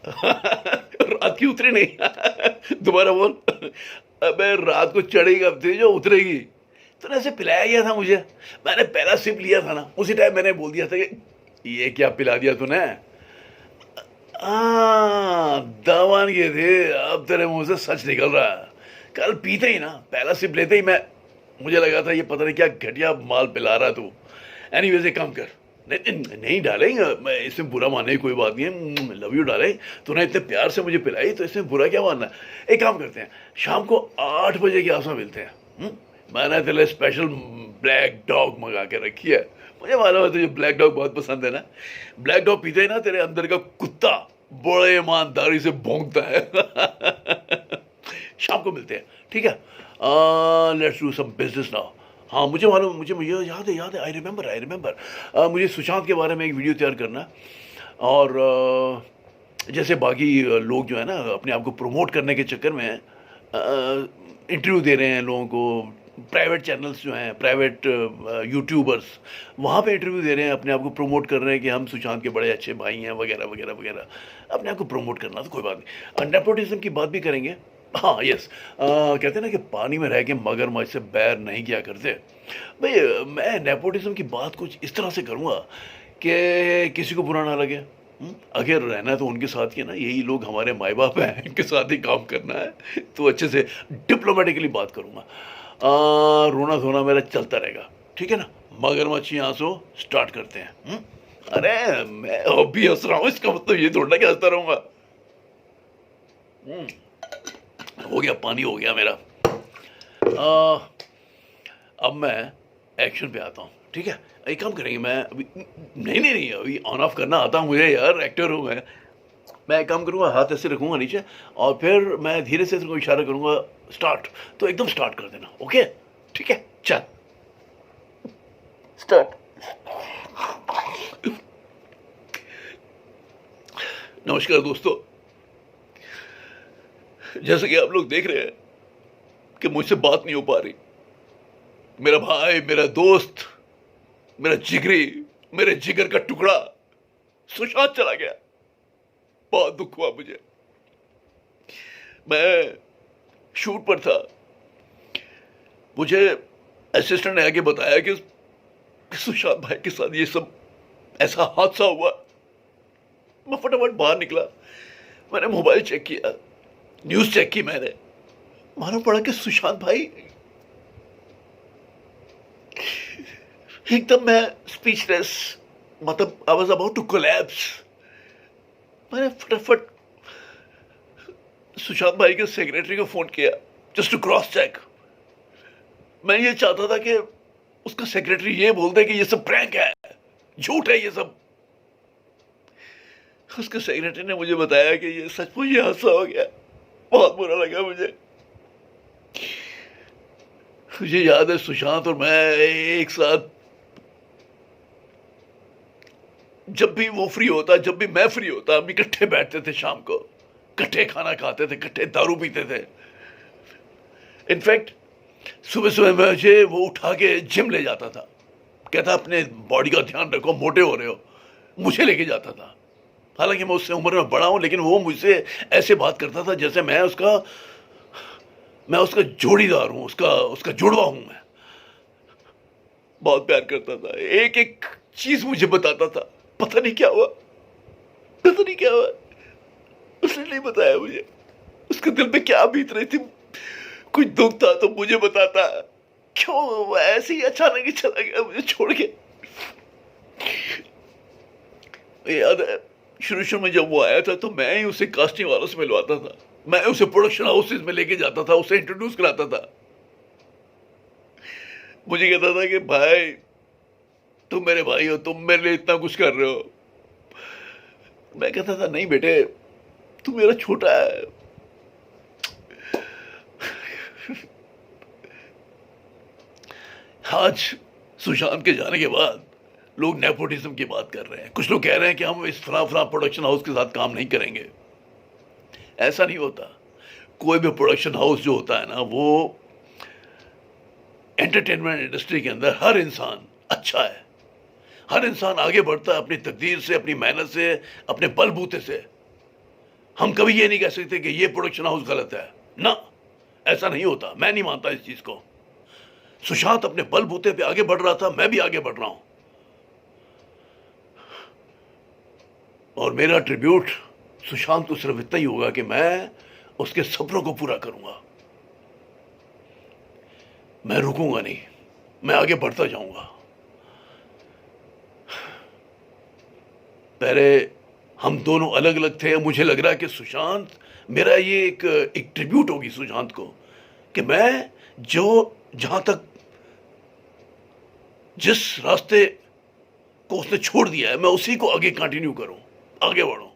रात की उतरी नहीं। दोबारा बोल। अबे रात को चढ़ेगी कब थी जो उतरेगी? तूने ऐसे पिलाया गया था मुझे, मैंने पहला सिप लिया था ना, उसी टाइम मैंने बोल दिया था कि ये क्या पिला दिया तूने। दवान ये थे, अब तेरे मुंह से सच निकल रहा है। कल पीते ही ना, पहला सिप लेते ही मैं, मुझे लगा था ये पता नहीं क्या घटिया माल पिला रहा तू। एनीवेज एक काम कर, नहीं नहीं डालेंगे, मैं इसमें बुरा मानने की कोई बात नहीं है, लव यू डालें। तूने इतने प्यार से मुझे पिलाई तो इसमें बुरा क्या मानना है। एक काम करते हैं, शाम को 8 बजे के आसपास मिलते हैं। मैंने तेरे लिए स्पेशल ब्लैक डॉग मंगा के रखी है। मुझे मालूम है तुझे ब्लैक डॉग बहुत पसंद है ना। ब्लैक डॉग पीते ही ना तेरे अंदर का कुत्ता बड़े ईमानदारी से भौंकता है। शाम को मिलते हैं, ठीक है। Let's do some business now. हाँ मुझे मालूम, मुझे याद है, आई रिमेंबर। मुझे सुशांत के बारे में एक वीडियो तैयार करना। और जैसे बाकी लोग जो है ना अपने आप को प्रमोट करने के चक्कर में इंटरव्यू दे रहे हैं लोगों को, प्राइवेट चैनल्स जो हैं, प्राइवेट यूट्यूबर्स, वहाँ पे इंटरव्यू दे रहे हैं, अपने आप को प्रमोट कर रहे हैं कि हम सुशांत के बड़े अच्छे भाई हैं वगैरह वगैरह वगैरह। अपने आप को प्रमोट करना तो कोई बात नहीं, नेपोटिज्म की बात भी करेंगे। हाँ यस, कहते हैं ना कि पानी में रह के मगरमच्छ से बैर नहीं किया करते। भाई मैं नेपोटिज्म की बात कुछ इस तरह से करूँगा कि किसी को बुरा ना लगे। अगर रहना है तो उनके साथ ही है ना, यही लोग हमारे माई बाप हैं, इनके साथ ही काम करना है तो अच्छे से डिप्लोमेटिकली बात करूँगा। रोना धोना मेरा चलता रहेगा, ठीक है ना। मगरमच्छ आंसू स्टार्ट करते हैं। अरे मैं अभी हंस रहा हूँ, इसका मतलब ये थोड़ा कि हंसता रहूँगा। हो गया, पानी हो गया मेरा। अब मैं एक्शन पे आता हूँ, ठीक है। एक काम करेंगे, मैं अभी नहीं अभी ऑन ऑफ करना आता हूँ मुझे यार, एक्टर हूँ मैं एक काम करूँगा, हाथ ऐसे रखूँगा नीचे और फिर मैं धीरे से तेरे को इशारा करूँगा स्टार्ट, तो एकदम स्टार्ट कर देना, ओके ठीक है। चल स्टार्ट। नमस्कार दोस्तों, जैसे कि आप लोग देख रहे हैं कि मुझसे बात नहीं हो पा रही। मेरा भाई, मेरा दोस्त, मेरा जिगरी, मेरे जिगर का टुकड़ा सुशांत चला गया। बहुत दुख हुआ मुझे। मैं शूट पर था, मुझे असिस्टेंट ने आके बताया कि सुशांत भाई के साथ ये सब ऐसा हादसा हुआ। मैं फटाफट बाहर निकला, मैंने मोबाइल चेक किया, न्यूज चेक की, मैंने मालूम पड़ा कि सुशांत भाई एकदम, मैं स्पीचलेस, मतलब I was about to collapse. मैंने फटाफट सुशांत भाई के सेक्रेटरी को फोन किया जस्ट टू क्रॉस चेक। मैं ये चाहता था कि उसका सेक्रेटरी ये बोल दे कि ये सब प्रैंक है, झूठ है ये सब। उसके सेक्रेटरी ने मुझे बताया कि ये सचमुच ये हादसा हो गया। बहुत बुरा लगा मुझे। मुझे याद है सुशांत और मैं एक साथ, जब भी वो फ्री होता, जब भी मैं फ्री होता, हम इकट्ठे बैठते थे शाम को, इकट्ठे खाना खाते थे, इकट्ठे दारू पीते थे। इनफैक्ट सुबह सुबह मुझे वो उठा के जिम ले जाता था, कहता अपने बॉडी का ध्यान रखो, मोटे हो रहे हो, मुझे लेके जाता था। हालांकि मैं उससे उम्र में बड़ा हूं, लेकिन वो मुझसे ऐसे बात करता था जैसे मैं उसका जोड़ीदार हूं, उसका जुड़वा हूं मैं। बहुत प्यार करता था, एक एक चीज मुझे बताता था। पता नहीं क्या हुआ, पता नहीं क्या हुआ, उसने नहीं बताया मुझे। उसके दिल में क्या बीत रही थी, कुछ दुख था तो मुझे बताता। क्यों ऐसे ही अचानक ही चला गया मुझे छोड़ के। याद है शुरू शुरू में जब वो आया था तो मैं ही उसे कास्टिंग वालों से मिलवाता था, मैं उसे प्रोडक्शन हाउसेज में लेके जाता था, उसे इंट्रोड्यूस कराता था। मुझे कहता था कि भाई तुम मेरे भाई हो, तुम मेरे लिए इतना कुछ कर रहे हो। मैं कहता था नहीं बेटे, तू मेरा छोटा है। आज सुशांत के जाने के बाद लोग नेपोटिज्म की बात कर रहे हैं। कुछ लोग कह रहे हैं कि हम इस फला फला प्रोडक्शन हाउस के साथ काम नहीं करेंगे। ऐसा नहीं होता। कोई भी प्रोडक्शन हाउस जो होता है ना, वो एंटरटेनमेंट इंडस्ट्री के अंदर हर इंसान अच्छा है, हर इंसान आगे बढ़ता है अपनी तकदीर से, अपनी मेहनत से, अपने बलबूते से। हम कभी ये नहीं कह सकते कि ये प्रोडक्शन हाउस गलत है ना, ऐसा नहीं होता, मैं नहीं मानता इस चीज को। सुशांत अपने बलबूते पे आगे बढ़ रहा था, मैं भी आगे बढ़ रहा हूं, और मेरा ट्रिब्यूट सुशांत को सिर्फ इतना ही होगा कि मैं उसके सपनों को पूरा करूंगा। मैं रुकूंगा नहीं, मैं आगे बढ़ता जाऊंगा। पहले हम दोनों अलग अलग थे, मुझे लग रहा है कि सुशांत, मेरा ये एक ट्रिब्यूट होगी सुशांत को कि मैं जो जहां तक जिस रास्ते को उसने छोड़ दिया है, मैं उसी को आगे कंटिन्यू करूं, आगे बढ़ूं।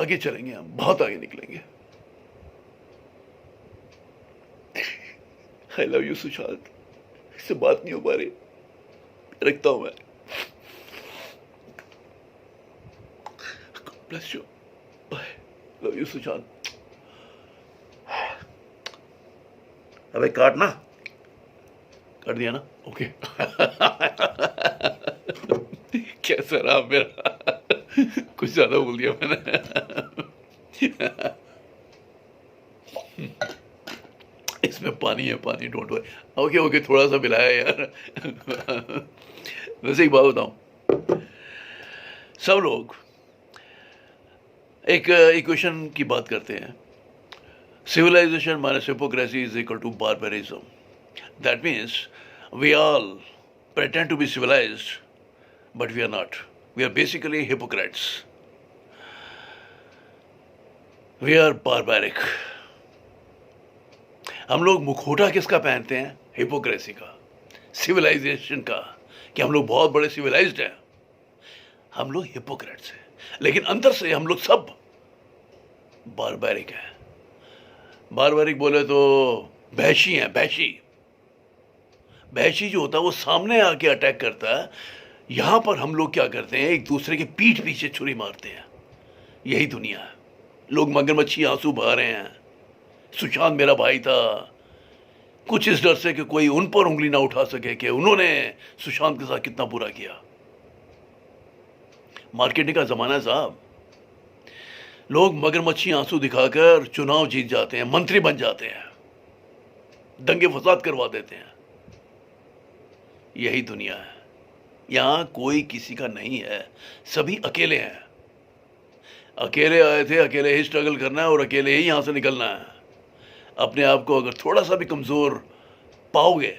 आगे चलेंगे, हम बहुत आगे निकलेंगे। आई लव यू सुशांत, इससे बात नहीं हो पा रही, रखता हूं मैं। Bless you, bye, love you Sushant. अबे काटना, काट दिया ना, ओके। कैसा रहा मेरा? कुछ ज्यादा बोल दिया मैंने। इसमें पानी है, पानी, डोंट वरी। ओके ओके, थोड़ा सा मिलाया यार। वैसे एक बात बताऊं, सब लोग एक इक्वेशन की बात करते हैं, civilization minus hypocrisy is equal to barbarism. That means we all pretend to be civilized, but we are not. We are basically hypocrites. We are barbaric. हम लोग मुखौटा किसका पहनते हैं? हिपोक्रेसी का, सिविलाइजेशन का, कि हम लोग बहुत बड़े सिविलाइज्ड हैं। हम लोग हिपोक्रेट्स हैं, लेकिन अंदर से हम लोग सब बारबैरिक हैं। बारबैरिक बोले तो बहशी हैं, बहशी। बहशी जो होता है वो सामने आके अटैक करता है, यहां पर हम लोग क्या करते हैं, एक दूसरे के पीठ पीछे छुरी मारते हैं। यही दुनिया है। लोग मगरमच्छी आंसू बहा रहे हैं, सुशांत मेरा भाई था, कुछ इस डर से कि कोई उन पर उंगली ना उठा सके कि उन्होंने सुशांत के साथ कितना बुरा किया। मार्केटिंग का जमाना है साहब, लोग मगरमच्छी आंसू दिखाकर चुनाव जीत जाते हैं, मंत्री बन जाते हैं, दंगे फसाद करवा देते हैं। यही दुनिया है। यहां कोई किसी का नहीं है, सभी अकेले हैं। अकेले आए थे, अकेले ही स्ट्रगल करना है और अकेले ही यहां से निकलना है। अपने आप को अगर थोड़ा सा भी कमजोर पाओगे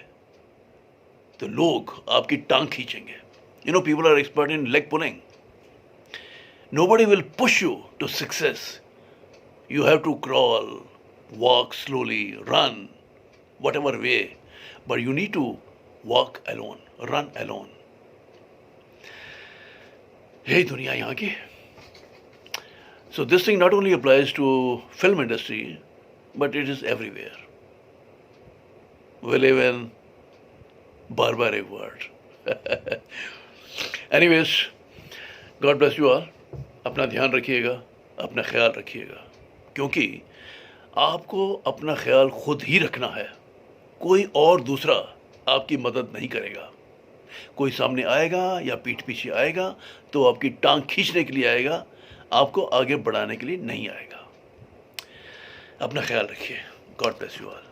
तो लोग आपकी टांग खींचेंगे। You know, people are expert in leg pulling. Nobody will push you to success. You have to crawl, walk slowly, run, whatever way. But you need to walk alone, run alone. यही दुनिया यहाँ की। So this thing not only applies to film industry, but it is everywhere. We live in barbaric world. Anyways, God bless you all. अपना ध्यान रखिएगा, अपना ख्याल रखिएगा, क्योंकि आपको अपना ख्याल खुद ही रखना है। कोई और दूसरा आपकी मदद नहीं करेगा। कोई सामने आएगा या पीठ पीछे आएगा तो आपकी टांग खींचने के लिए आएगा, आपको आगे बढ़ाने के लिए नहीं आएगा। अपना ख्याल रखिए। God bless you all.